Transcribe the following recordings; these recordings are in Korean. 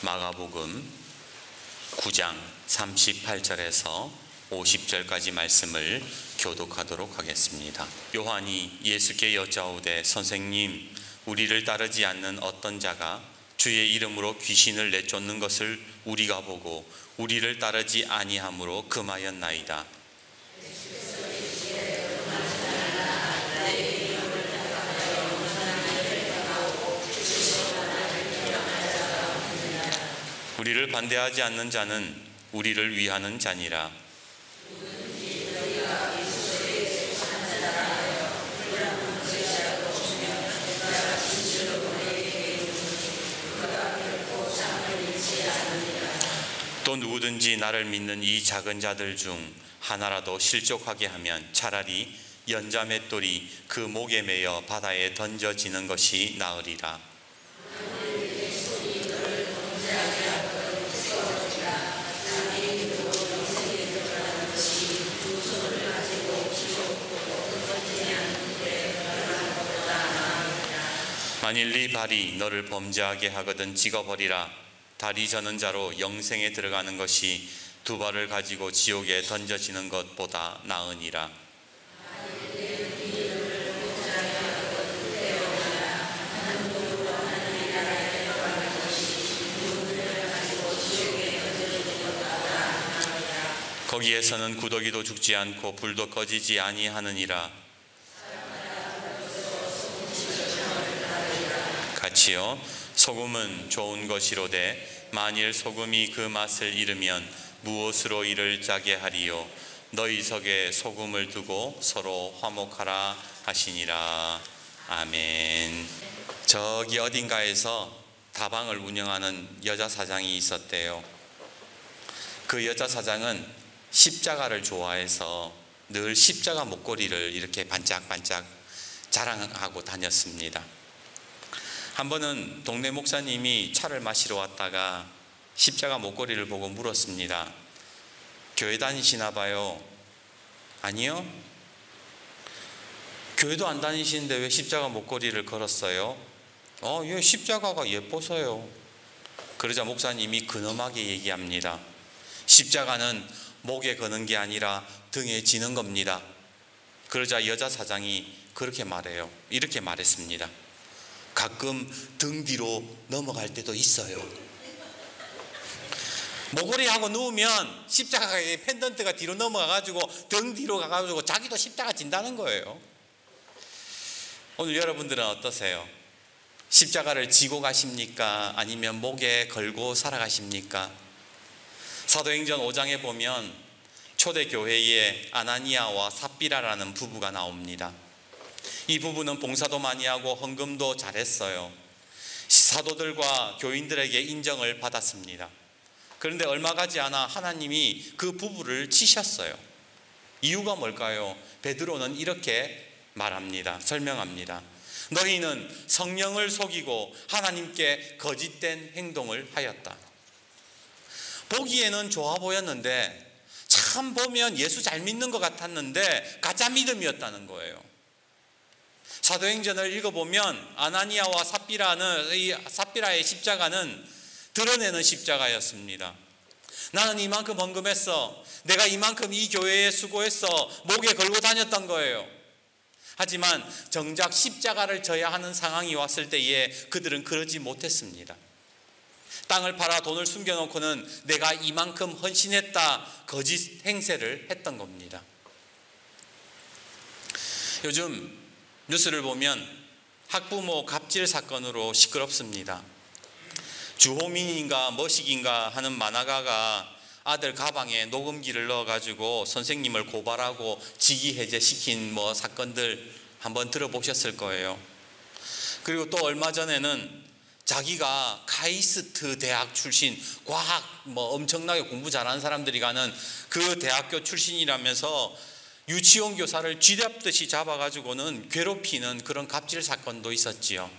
마가복음 9장 38절에서 50절까지 말씀을 교독하도록 하겠습니다. 요한이 예수께 여짜오되 선생님, 우리를 따르지 않는 어떤 자가 주의 이름으로 귀신을 내쫓는 것을 우리가 보고 우리를 따르지 아니함으로 금하였나이다. 우리를 반대하지 않는 자는 우리를 위하는 자니라. 또 누구든지 나를 믿는 이 작은 자들 중 하나라도 실족하게 하면 차라리 연자맷돌이 그 목에 매여 바다에 던져지는 것이 나으리라. 만일 네 발이 너를 범죄하게 하거든 찍어버리라. 다리 저는 자로 영생에 들어가는 것이 두 발을 가지고 지옥에 던져지는 것보다 나으니라. 거기에서는 구더기도 죽지 않고 불도 꺼지지 아니하느니라. 같이요. 소금은 좋은 것이로되 만일 소금이 그 맛을 잃으면 무엇으로 이를 짜게 하리요. 너희 속에 소금을 두고 서로 화목하라 하시니라. 아멘. 저기 어딘가에서 다방을 운영하는 여자 사장이 있었대요. 그 여자 사장은 십자가를 좋아해서 늘 십자가 목걸이를 이렇게 반짝반짝 자랑하고 다녔습니다. 한 번은 동네 목사님이 차를 마시러 왔다가 십자가 목걸이를 보고 물었습니다. 교회 다니시나 봐요? 아니요. 교회도 안 다니시는데 왜 십자가 목걸이를 걸었어요? 예, 십자가가 예뻐서요. 그러자 목사님이 근엄하게 얘기합니다. 십자가는 목에 거는 게 아니라 등에 지는 겁니다. 그러자 여자 사장이 그렇게 말해요. 이렇게 말했습니다. 가끔 등 뒤로 넘어갈 때도 있어요. 목걸이하고 누우면 십자가의 펜던트가 뒤로 넘어가가지고 등 뒤로 가가지고 자기도 십자가 진다는 거예요. 오늘 여러분들은 어떠세요? 십자가를 지고 가십니까? 아니면 목에 걸고 살아가십니까? 사도행전 5장에 보면 초대교회에 아나니아와 삽비라라는 부부가 나옵니다. 이 부부는 봉사도 많이 하고 헌금도 잘했어요. 사도들과 교인들에게 인정을 받았습니다. 그런데 얼마 가지 않아 하나님이 그 부부를 치셨어요. 이유가 뭘까요? 베드로는 이렇게 말합니다. 설명합니다. 너희는 성령을 속이고 하나님께 거짓된 행동을 하였다. 보기에는 좋아 보였는데 참 보면 예수 잘 믿는 것 같았는데 가짜 믿음이었다는 거예요. 사도행전을 읽어보면 아나니아와 삽비라의 십자가는 드러내는 십자가였습니다. 나는 이만큼 헌금했어. 내가 이만큼 이 교회에 수고했어. 목에 걸고 다녔던 거예요. 하지만 정작 십자가를 져야 하는 상황이 왔을 때에 그들은 그러지 못했습니다. 땅을 팔아 돈을 숨겨놓고는 내가 이만큼 헌신했다 거짓 행세를 했던 겁니다. 요즘 뉴스를 보면 학부모 갑질 사건으로 시끄럽습니다. 주호민인가 머식인가 하는 만화가가 아들 가방에 녹음기를 넣어가지고 선생님을 고발하고 직위해제시킨 사건들 한번 들어보셨을 거예요. 그리고 또 얼마 전에는 자기가 카이스트 대학 출신 과학 엄청나게 공부 잘하는 사람들이 가는 그 대학교 출신이라면서 유치원 교사를 쥐잡듯이 잡아가지고는 괴롭히는 그런 갑질 사건도 있었지요.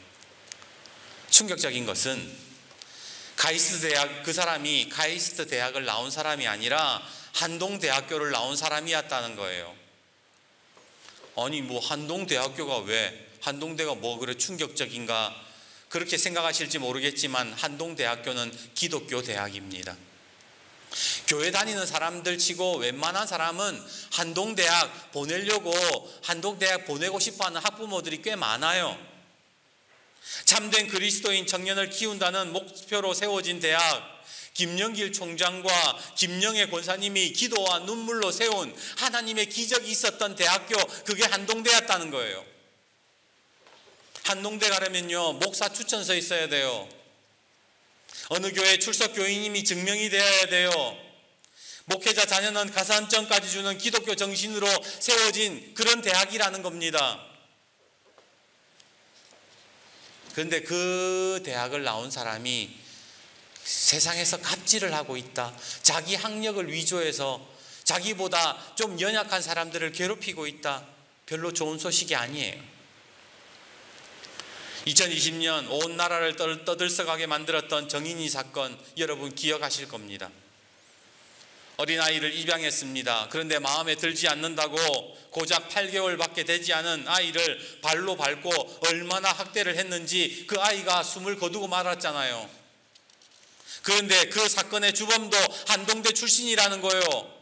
충격적인 것은 카이스트 대학, 그 사람이 카이스트 대학을 나온 사람이 아니라 한동대학교를 나온 사람이었다는 거예요. 아니 한동대학교가 왜, 한동대가 그래 충격적인가? 그렇게 생각하실지 모르겠지만 한동대학교는 기독교 대학입니다. 교회 다니는 사람들 치고 웬만한 사람은 한동대학 보내려고 한동대학 보내고 싶어하는 학부모들이 꽤 많아요. 참된 그리스도인 청년을 키운다는 목표로 세워진 대학, 김영길 총장과 김영애 권사님이 기도와 눈물로 세운 하나님의 기적이 있었던 대학교, 그게 한동대였다는 거예요. 한동대 가려면요, 목사 추천서 있어야 돼요. 어느 교회 출석 교인님이 증명이 되어야 돼요. 목회자 자녀는 가산점까지 주는 기독교 정신으로 세워진 그런 대학이라는 겁니다. 그런데 그 대학을 나온 사람이 세상에서 갑질을 하고 있다, 자기 학력을 위조해서 자기보다 좀 연약한 사람들을 괴롭히고 있다, 별로 좋은 소식이 아니에요. 2020년 온 나라를 떠들썩하게 만들었던 정인이 사건, 여러분 기억하실 겁니다. 어린아이를 입양했습니다. 그런데 마음에 들지 않는다고 고작 8개월밖에 되지 않은 아이를 발로 밟고 얼마나 학대를 했는지 그 아이가 숨을 거두고 말았잖아요. 그런데 그 사건의 주범도 한동대 출신이라는 거예요.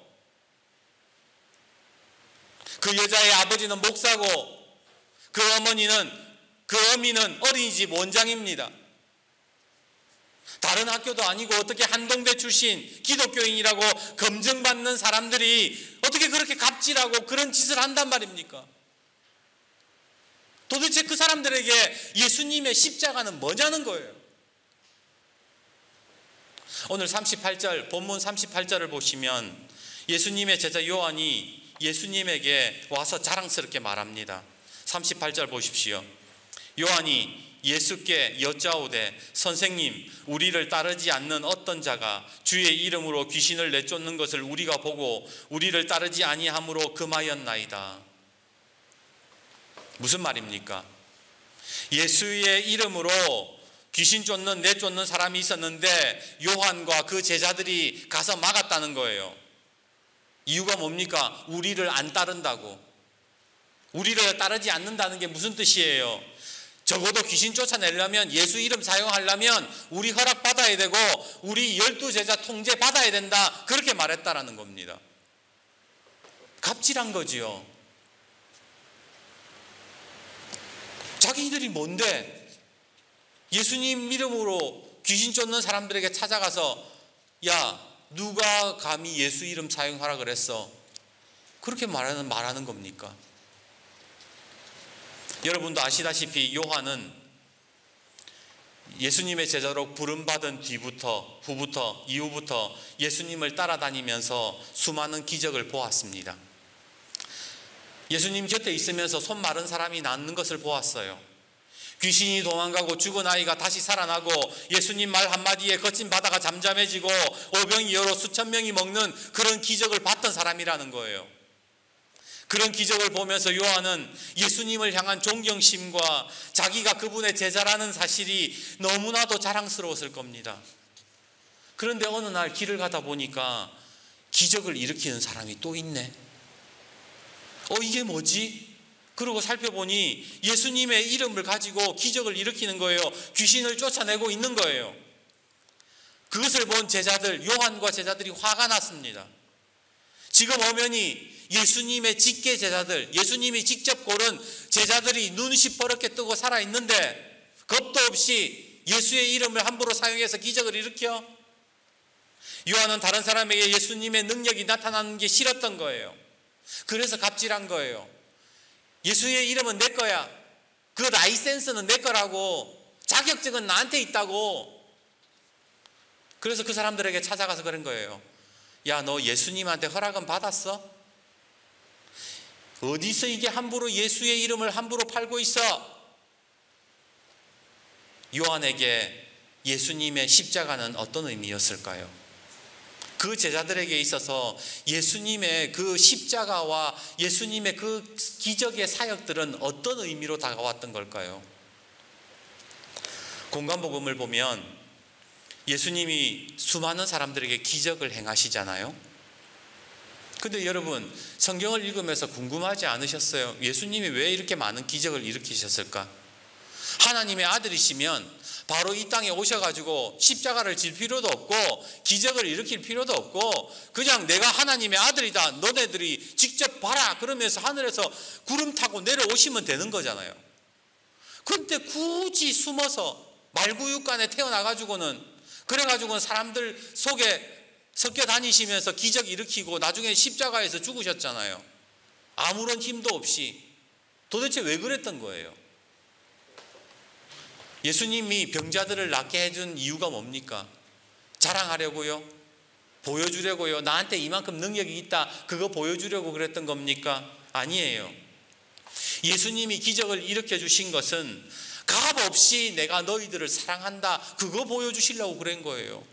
그 여자의 아버지는 목사고 그 어미는 어린이집 원장입니다. 다른 학교도 아니고 어떻게 한동대 출신 기독교인이라고 검증받는 사람들이 어떻게 그렇게 갑질하고 그런 짓을 한단 말입니까? 도대체 그 사람들에게 예수님의 십자가는 뭐냐는 거예요. 오늘 38절, 본문 38절을 보시면 예수님의 제자 요한이 예수님에게 와서 자랑스럽게 말합니다. 38절 보십시오. 요한이 예수께 여짜오되 선생님, 우리를 따르지 않는 어떤 자가 주의 이름으로 귀신을 내쫓는 것을 우리가 보고 우리를 따르지 아니함으로 금하였나이다. 무슨 말입니까? 예수의 이름으로 귀신 내쫓는 사람이 있었는데 요한과 그 제자들이 가서 막았다는 거예요. 이유가 뭡니까? 우리를 안 따른다고. 우리를 따르지 않는다는 게 무슨 뜻이에요? 적어도 귀신 쫓아내려면, 예수 이름 사용하려면 우리 허락 받아야 되고 우리 12제자 통제 받아야 된다, 그렇게 말했다라는 겁니다. 갑질한 거지요. 자기들이 뭔데 예수님 이름으로 귀신 쫓는 사람들에게 찾아가서 야, 누가 감히 예수 이름 사용하라 그랬어? 그렇게 말하는 겁니까? 여러분도 아시다시피 요한은 예수님의 제자로 부름받은 이후부터 예수님을 따라다니면서 수많은 기적을 보았습니다. 예수님 곁에 있으면서 손 마른 사람이 낫는 것을 보았어요. 귀신이 도망가고 죽은 아이가 다시 살아나고 예수님 말 한마디에 거친 바다가 잠잠해지고 오병이어로 수천 명이 먹는 그런 기적을 봤던 사람이라는 거예요. 그런 기적을 보면서 요한은 예수님을 향한 존경심과 자기가 그분의 제자라는 사실이 너무나도 자랑스러웠을 겁니다. 그런데 어느 날 길을 가다 보니까 기적을 일으키는 사람이 또 있네. 이게 뭐지? 그러고 살펴보니 예수님의 이름을 가지고 기적을 일으키는 거예요. 귀신을 쫓아내고 있는 거예요. 그것을 본 제자들, 요한과 제자들이 화가 났습니다. 지금 엄연히 예수님의 직계 제자들, 예수님이 직접 고른 제자들이 눈 시퍼렇게 뜨고 살아있는데 겁도 없이 예수의 이름을 함부로 사용해서 기적을 일으켜? 요한은 다른 사람에게 예수님의 능력이 나타나는 게 싫었던 거예요. 그래서 갑질한 거예요. 예수의 이름은 내 거야. 그 라이센스는 내 거라고. 자격증은 나한테 있다고. 그래서 그 사람들에게 찾아가서 그런 거예요. 야, 너 예수님한테 허락은 받았어? 어디서 이게 함부로 예수의 이름을 함부로 팔고 있어? 요한에게 예수님의 십자가는 어떤 의미였을까요? 그 제자들에게 있어서 예수님의 그 십자가와 예수님의 그 기적의 사역들은 어떤 의미로 다가왔던 걸까요? 공관복음을 보면 예수님이 수많은 사람들에게 기적을 행하시잖아요. 근데 여러분, 성경을 읽으면서 궁금하지 않으셨어요? 예수님이 왜 이렇게 많은 기적을 일으키셨을까? 하나님의 아들이시면 바로 이 땅에 오셔가지고 십자가를 질 필요도 없고 기적을 일으킬 필요도 없고 그냥 내가 하나님의 아들이다, 너네들이 직접 봐라 그러면서 하늘에서 구름 타고 내려오시면 되는 거잖아요. 그런데 굳이 숨어서 말구육간에 태어나가지고는 그래가지고는 사람들 속에 섞여 다니시면서 기적 일으키고 나중에 십자가에서 죽으셨잖아요. 아무런 힘도 없이. 도대체 왜 그랬던 거예요? 예수님이 병자들을 낫게 해준 이유가 뭡니까? 자랑하려고요? 보여주려고요? 나한테 이만큼 능력이 있다, 그거 보여주려고 그랬던 겁니까? 아니에요. 예수님이 기적을 일으켜 주신 것은 값없이 내가 너희들을 사랑한다, 그거 보여주시려고 그런 거예요.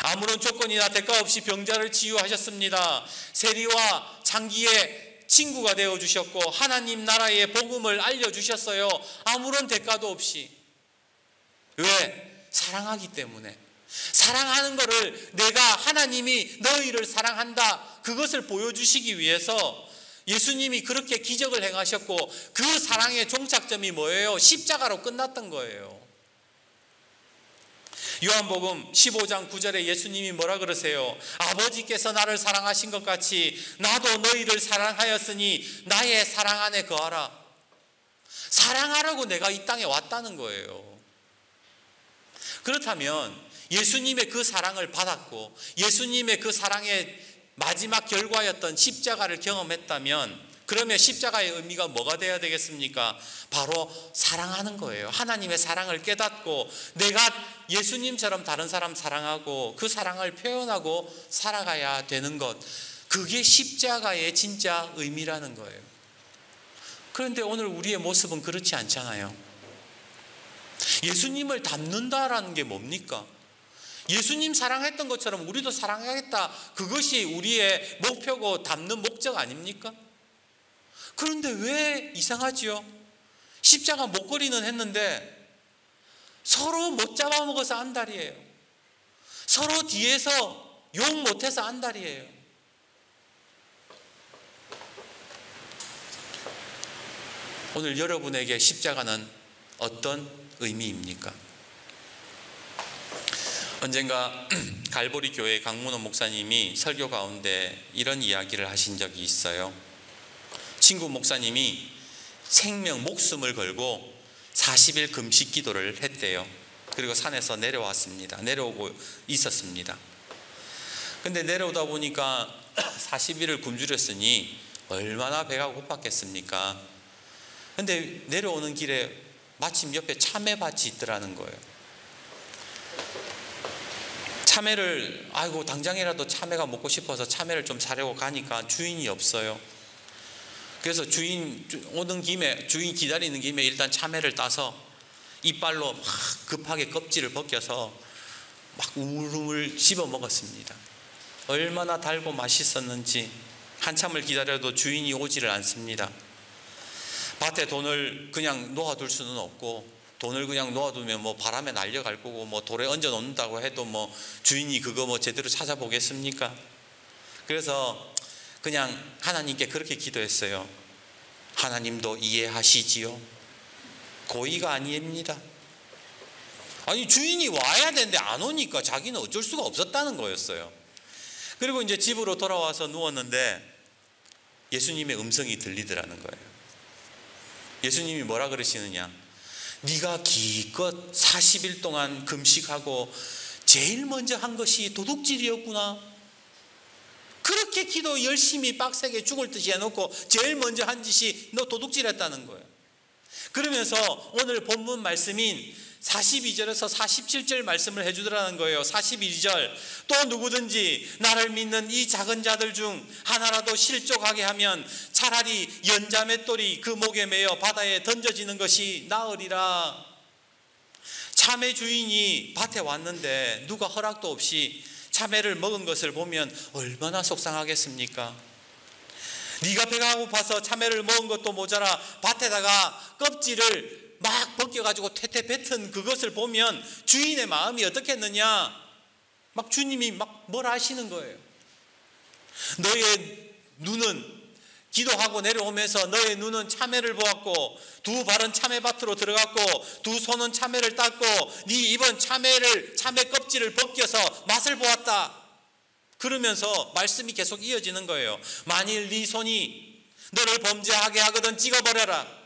아무런 조건이나 대가 없이 병자를 치유하셨습니다. 세리와 창기의 친구가 되어주셨고 하나님 나라의 복음을 알려주셨어요. 아무런 대가도 없이. 왜? 사랑하기 때문에. 사랑하는 것을 내가 하나님이 너희를 사랑한다, 그것을 보여주시기 위해서 예수님이 그렇게 기적을 행하셨고 그 사랑의 종착점이 뭐예요? 십자가로 끝났던 거예요. 요한복음 15장 9절에 예수님이 뭐라 그러세요? 아버지께서 나를 사랑하신 것 같이 나도 너희를 사랑하였으니 나의 사랑 안에 거하라. 사랑하라고 내가 이 땅에 왔다는 거예요. 그렇다면 예수님의 그 사랑을 받았고 예수님의 그 사랑의 마지막 결과였던 십자가를 경험했다면 그러면 십자가의 의미가 뭐가 되어야 되겠습니까? 바로 사랑하는 거예요. 하나님의 사랑을 깨닫고 내가 예수님처럼 다른 사람 사랑하고 그 사랑을 표현하고 살아가야 되는 것, 그게 십자가의 진짜 의미라는 거예요. 그런데 오늘 우리의 모습은 그렇지 않잖아요. 예수님을 닮는다라는 게 뭡니까? 예수님 사랑했던 것처럼 우리도 사랑하겠다, 그것이 우리의 목표고 닮는 목적 아닙니까? 그런데 왜 이상하지요? 십자가 목걸이는 했는데 서로 못 잡아먹어서 안달이에요. 서로 뒤에서 욕 못해서 안달이에요. 오늘 여러분에게 십자가는 어떤 의미입니까? 언젠가 갈보리 교회 강문호 목사님이 설교 가운데 이런 이야기를 하신 적이 있어요. 친구 목사님이 생명, 목숨을 걸고 40일 금식 기도를 했대요. 그리고 산에서 내려왔습니다. 내려오고 있었습니다. 근데 내려오다 보니까 40일을 굶주렸으니 얼마나 배가 고팠겠습니까? 근데 내려오는 길에 마침 옆에 참외밭이 있더라는 거예요. 참외를, 아이고 당장이라도 참외가 먹고 싶어서 참외를 좀 사려고 가니까 주인이 없어요. 그래서 주인 오는 김에, 주인 기다리는 김에 일단 참외를 따서 이빨로 막 급하게 껍질을 벗겨서 막 우물우물 씹어 먹었습니다. 얼마나 달고 맛있었는지. 한참을 기다려도 주인이 오지를 않습니다. 밭에 돈을 그냥 놓아둘 수는 없고, 돈을 그냥 놓아두면 뭐 바람에 날려갈 거고, 뭐 돌에 얹어 놓는다고 해도 뭐 주인이 그거 뭐 제대로 찾아보겠습니까? 그래서 그냥 하나님께 그렇게 기도했어요. 하나님도 이해하시지요? 고의가 아닙니다. 아니 주인이 와야 되는데 안 오니까 자기는 어쩔 수가 없었다는 거였어요. 그리고 이제 집으로 돌아와서 누웠는데 예수님의 음성이 들리더라는 거예요. 예수님이 뭐라 그러시느냐? 네가 기껏 40일 동안 금식하고 제일 먼저 한 것이 도둑질이었구나. 그렇게 기도 열심히 빡세게 죽을 듯이 해놓고 제일 먼저 한 짓이 너 도둑질했다는 거예요. 그러면서 오늘 본문 말씀인 42절에서 47절 말씀을 해주더라는 거예요. 42절, 또 누구든지 나를 믿는 이 작은 자들 중 하나라도 실족하게 하면 차라리 연자맷돌이 그 목에 매어 바다에 던져지는 것이 나으리라. 참외 주인이 밭에 왔는데 누가 허락도 없이 참외를 먹은 것을 보면 얼마나 속상하겠습니까? 네가 배가 고파서 참외를 먹은 것도 모자라 밭에다가 껍질을 막 벗겨가지고 퇴퇴 뱉은 그것을 보면 주인의 마음이 어떻겠느냐? 막 주님이 막 뭐라 하시는 거예요. 너의 눈은 기도하고 내려오면서 너의 눈은 참외를 보았고 두 발은 참외밭으로 들어갔고 두 손은 참외를 땄고 네 입은 참외 껍질을 벗겨서 맛을 보았다. 그러면서 말씀이 계속 이어지는 거예요. 만일 네 손이 너를 범죄하게 하거든 찍어버려라.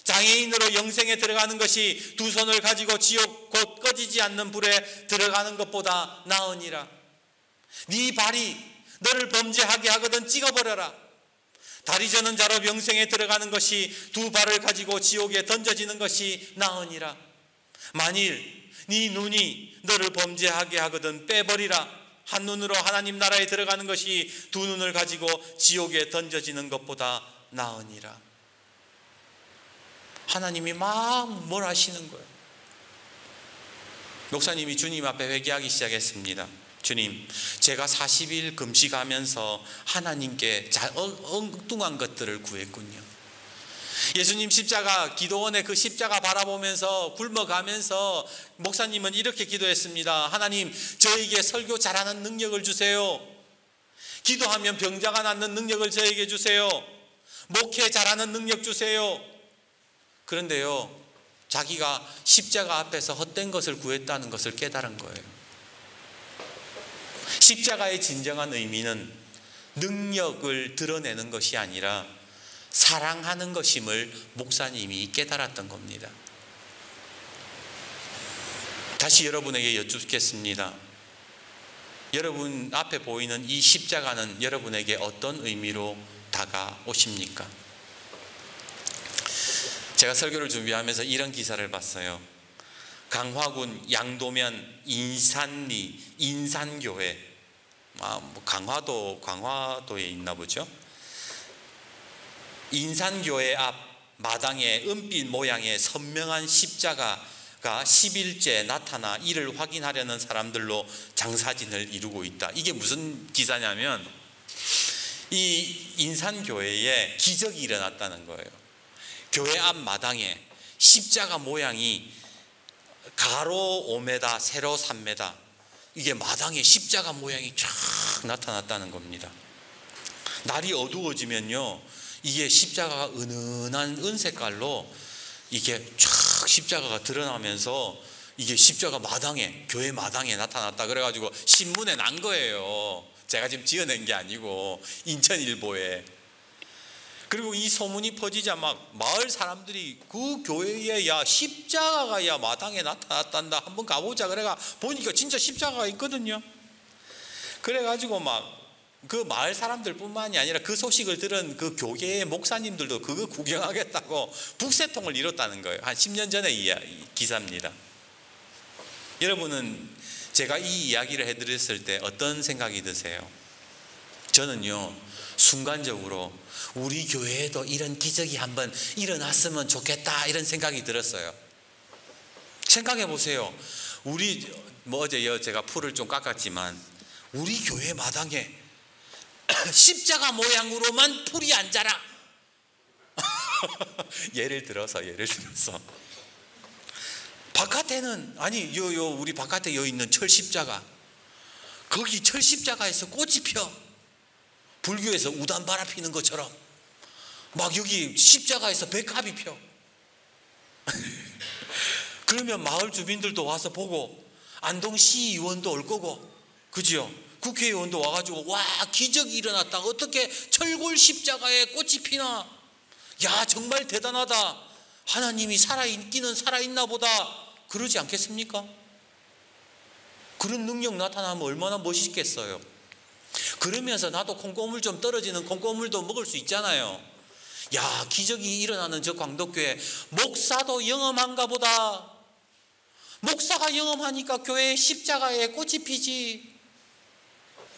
장애인으로 영생에 들어가는 것이 두 손을 가지고 지옥 곧 꺼지지 않는 불에 들어가는 것보다 나으니라. 네 발이 너를 범죄하게 하거든 찍어버려라. 다리 저는 자로 영생에 들어가는 것이 두 발을 가지고 지옥에 던져지는 것이 나으니라. 만일 네 눈이 너를 범죄하게 하거든 빼버리라. 한 눈으로 하나님 나라에 들어가는 것이 두 눈을 가지고 지옥에 던져지는 것보다 나으니라. 하나님이 막 뭘 하시는 거예요. 목사님이 주님 앞에 회개하기 시작했습니다. 주님, 제가 40일 금식하면서 하나님께 엉뚱한 것들을 구했군요. 예수님 십자가, 기도원의 그 십자가 바라보면서 굶어가면서 목사님은 이렇게 기도했습니다. 하나님, 저에게 설교 잘하는 능력을 주세요. 기도하면 병자가 낫는 능력을 저에게 주세요. 목회 잘하는 능력 주세요. 그런데요, 자기가 십자가 앞에서 헛된 것을 구했다는 것을 깨달은 거예요. 십자가의 진정한 의미는 능력을 드러내는 것이 아니라 사랑하는 것임을 목사님이 깨달았던 겁니다. 다시 여러분에게 여쭙겠습니다. 여러분 앞에 보이는 이 십자가는 여러분에게 어떤 의미로 다가오십니까? 제가 설교를 준비하면서 이런 기사를 봤어요. 강화군 양도면 인산리 인산교회, 강화도에 있나 보죠. 인산교회 앞 마당에 은빛 모양의 선명한 십자가가 10일째 나타나 이를 확인하려는 사람들로 장사진을 이루고 있다. 이게 무슨 기사냐면 이 인산교회에 기적이 일어났다는 거예요. 교회 앞 마당에 십자가 모양이 가로 5m, 세로 3m, 이게 마당에 십자가 모양이 쫙 나타났다는 겁니다. 날이 어두워지면요, 이게 십자가가 은은한 은색깔로 이게 쫙 십자가가 드러나면서 이게 십자가 마당에, 교회 마당에 나타났다 그래가지고 신문에 난 거예요. 제가 지금 지어낸 게 아니고 인천일보에. 그리고 이 소문이 퍼지자 막 마을 사람들이 그 교회에 야 십자가가 야 마당에 나타났단다, 한번 가보자. 그래가 보니까 진짜 십자가가 있거든요. 그래가지고 막 그 마을 사람들뿐만이 아니라 그 소식을 들은 그 교계의 목사님들도 그거 구경하겠다고 북새통을 이뤘다는 거예요. 한 10년 전의 기사입니다. 여러분은 제가 이 이야기를 해드렸을 때 어떤 생각이 드세요? 저는요, 순간적으로 우리 교회에도 이런 기적이 한번 일어났으면 좋겠다 이런 생각이 들었어요. 생각해 보세요. 우리 어제 제가 풀을 좀 깎았지만 우리 교회 마당에 십자가 모양으로만 풀이 안 자라. 예를 들어서 바깥에는 아니 우리 바깥에 여기 있는 철 십자가, 거기 철 십자가에서 꽃이 펴. 불교에서 우단바라 피는 것처럼 막 여기 십자가에서 백합이 펴. 그러면 마을 주민들도 와서 보고 안동시의원도 올 거고, 그죠? 국회의원도 와가지고 와 기적이 일어났다, 어떻게 철골 십자가에 꽃이 피나, 야 정말 대단하다, 하나님이 살아있기는 살아있나 보다, 그러지 않겠습니까? 그런 능력 나타나면 얼마나 멋있겠어요. 그러면서 나도 콩고물 좀 떨어지는 콩고물도 먹을 수 있잖아요. 야 기적이 일어나는 저 광덕교회 목사도 영험한가 보다. 목사가 영험하니까 교회에 십자가에 꽃이 피지.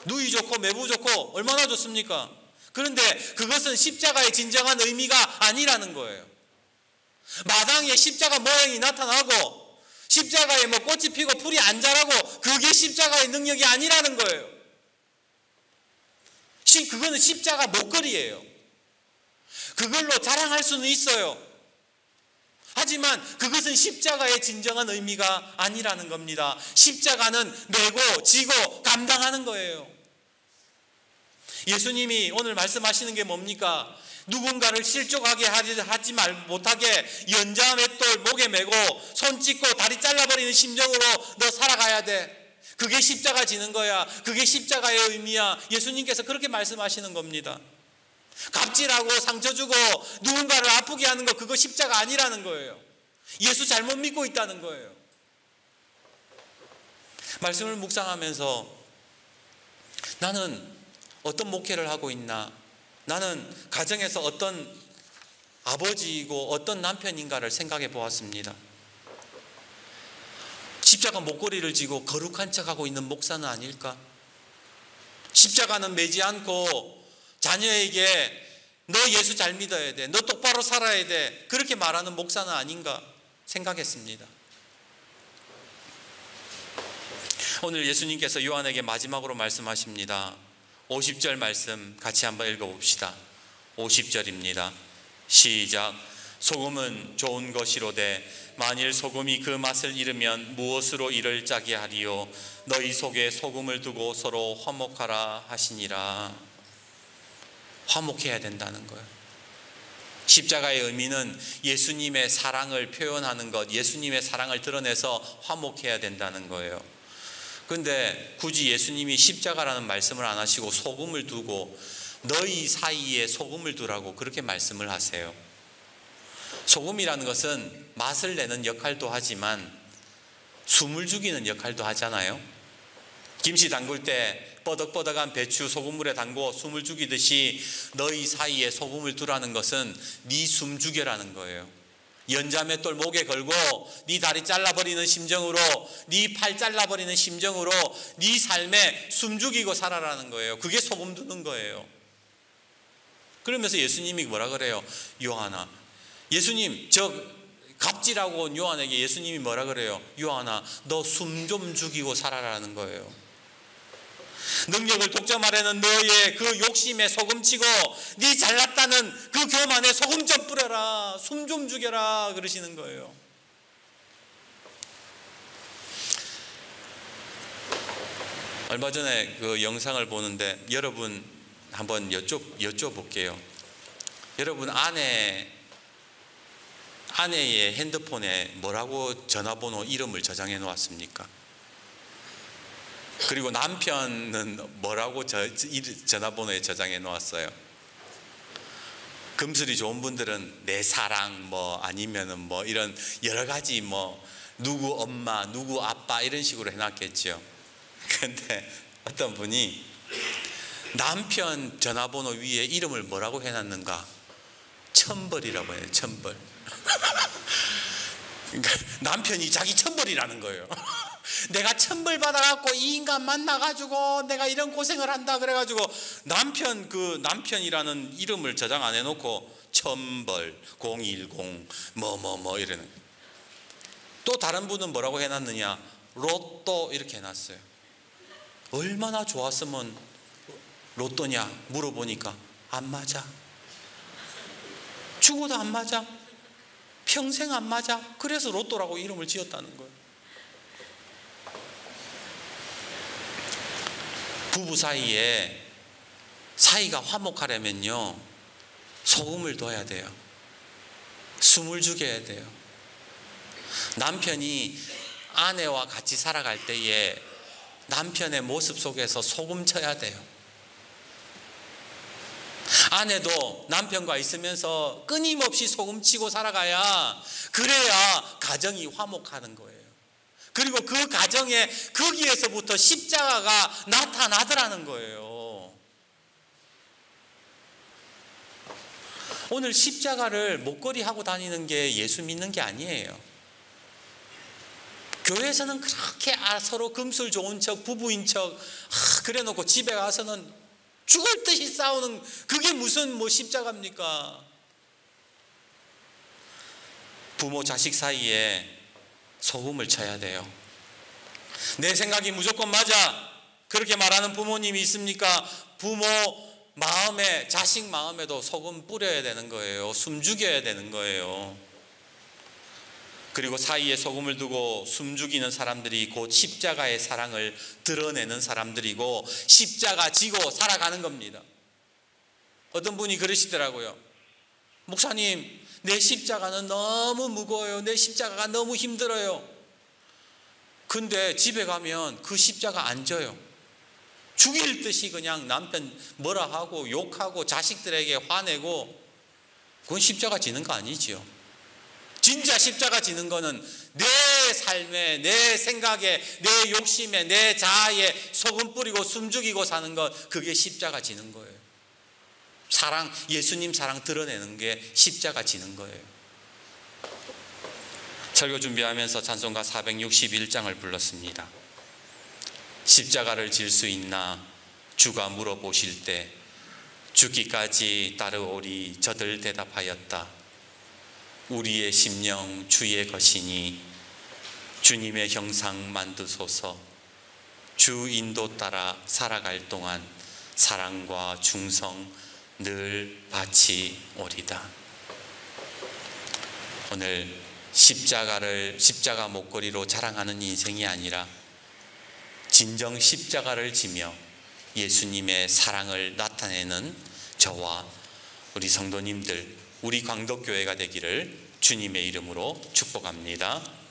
누이 좋고 매부 좋고 얼마나 좋습니까? 그런데 그것은 십자가의 진정한 의미가 아니라는 거예요. 마당에 십자가 모양이 나타나고 십자가에 뭐 꽃이 피고 풀이 안 자라고 그게 십자가의 능력이 아니라는 거예요. 그거는 십자가 목걸이에요. 그걸로 자랑할 수는 있어요. 하지만 그것은 십자가의 진정한 의미가 아니라는 겁니다. 십자가는 메고 지고 감당하는 거예요. 예수님이 오늘 말씀하시는 게 뭡니까? 누군가를 실족하게 하지 못하게 연자 맷돌 목에 메고 손 찢고 다리 잘라버리는 심정으로 너 살아가야 돼. 그게 십자가 지는 거야. 그게 십자가의 의미야. 예수님께서 그렇게 말씀하시는 겁니다. 갑질하고 상처 주고 누군가를 아프게 하는 거, 그거 십자가 아니라는 거예요. 예수 잘못 믿고 있다는 거예요. 말씀을 묵상하면서 나는 어떤 목회를 하고 있나, 나는 가정에서 어떤 아버지이고 어떤 남편인가를 생각해 보았습니다. 십자가 목걸이를 쥐고 거룩한 척하고 있는 목사는 아닐까? 십자가는 매지 않고 자녀에게 너 예수 잘 믿어야 돼, 너 똑바로 살아야 돼, 그렇게 말하는 목사는 아닌가 생각했습니다. 오늘 예수님께서 요한에게 마지막으로 말씀하십니다. 50절 말씀 같이 한번 읽어봅시다. 50절입니다. 시작. 소금은 좋은 것이로되 만일 소금이 그 맛을 잃으면 무엇으로 이를 짜게 하리요? 너희 속에 소금을 두고 서로 화목하라 하시니라. 화목해야 된다는 거예요. 십자가의 의미는 예수님의 사랑을 표현하는 것, 예수님의 사랑을 드러내서 화목해야 된다는 거예요. 그런데 굳이 예수님이 십자가라는 말씀을 안 하시고 소금을 두고 너희 사이에 소금을 두라고 그렇게 말씀을 하세요. 소금이라는 것은 맛을 내는 역할도 하지만 숨을 죽이는 역할도 하잖아요. 김치 담글 때 뻐덕뻐덕한 배추 소금물에 담고 숨을 죽이듯이 너희 사이에 소금을 두라는 것은 네 숨 죽여라는 거예요. 연자맷돌 목에 걸고 네 다리 잘라버리는 심정으로, 네 팔 잘라버리는 심정으로 네 삶에 숨 죽이고 살아라는 거예요. 그게 소금 두는 거예요. 그러면서 예수님이 뭐라 그래요? 요한아, 예수님 저 갑질하고 온 요한에게 예수님이 뭐라 그래요? 요한아, 너 숨 좀 죽이고 살아라는 거예요. 능력을 독점하려는 너의 그 욕심에 소금치고 네 잘났다는 그 교만에 소금 좀 뿌려라, 숨 좀 죽여라 그러시는 거예요. 얼마 전에 그 영상을 보는데 여러분 한번 여쭤볼게요. 여러분 아내의 핸드폰에 뭐라고 전화번호 이름을 저장해 놓았습니까? 그리고 남편은 뭐라고 전화번호에 저장해 놓았어요? 금슬이 좋은 분들은 내 사랑 뭐 아니면은 뭐 이런 여러 가지 뭐 누구 엄마 누구 아빠 이런 식으로 해놨겠죠. 그런데 어떤 분이 남편 전화번호 위에 이름을 뭐라고 해놨는가? 천벌이라고 해요. 천벌. 그러니까 남편이 자기 천벌이라는 거예요. 내가 천벌 받아갖고 이 인간 만나가지고 내가 이런 고생을 한다 그래가지고 남편이라는 이름을 저장 안 해놓고 천벌 010 뭐 이러는. 또 다른 분은 뭐라고 해놨느냐? 로또 이렇게 해놨어요. 얼마나 좋았으면 로또냐 물어보니까 안 맞아. 죽어도 안 맞아. 평생 안 맞아. 그래서 로또라고 이름을 지었다는 거예요. 부부 사이에 사이가 화목하려면요 소금을 둬야 돼요. 숨을 죽여야 돼요. 남편이 아내와 같이 살아갈 때에 남편의 모습 속에서 소금 쳐야 돼요. 아내도 남편과 있으면서 끊임없이 소금치고 살아가야, 그래야 가정이 화목하는 거예요. 그리고 그 가정에 거기에서부터 십자가가 나타나더라는 거예요. 오늘 십자가를 목걸이 하고 다니는 게 예수 믿는 게 아니에요. 교회에서는 그렇게 서로 금술 좋은 척 부부인 척 그래 놓고 집에 가서는 죽을 듯이 싸우는, 그게 무슨 십자가입니까? 부모 자식 사이에 소금을 쳐야 돼요. 내 생각이 무조건 맞아 그렇게 말하는 부모님이 있습니까? 부모 마음에, 자식 마음에도 소금 뿌려야 되는 거예요. 숨 죽여야 되는 거예요. 그리고 사이에 소금을 두고 숨 죽이는 사람들이 곧 십자가의 사랑을 드러내는 사람들이고 십자가 지고 살아가는 겁니다. 어떤 분이 그러시더라고요. 목사님, 내 십자가는 너무 무거워요. 내 십자가가 너무 힘들어요. 근데 집에 가면 그 십자가 안 져요. 죽일 듯이 그냥 남편 뭐라 하고 욕하고 자식들에게 화내고, 그건 십자가 지는 거 아니지요. 진짜 십자가 지는 거는 내 삶에, 내 생각에, 내 욕심에, 내 자아에 소금 뿌리고 숨 죽이고 사는 것, 그게 십자가 지는 거예요. 사랑, 예수님 사랑 드러내는 게 십자가 지는 거예요. 설교 준비하면서 찬송가 461장을 불렀습니다. 십자가를 질 수 있나 주가 물어보실 때 죽기까지 따르오리 저들 대답하였다. 우리의 심령 주의 것이니 주님의 형상 만드소서. 주 인도 따라 살아갈 동안 사랑과 충성 늘 바치오리다. 오늘 십자가 목걸이로 자랑하는 인생이 아니라 진정 십자가를 지며 예수님의 사랑을 나타내는 저와 우리 성도님들, 우리 광덕교회가 되기를 주님의 이름으로 축복합니다.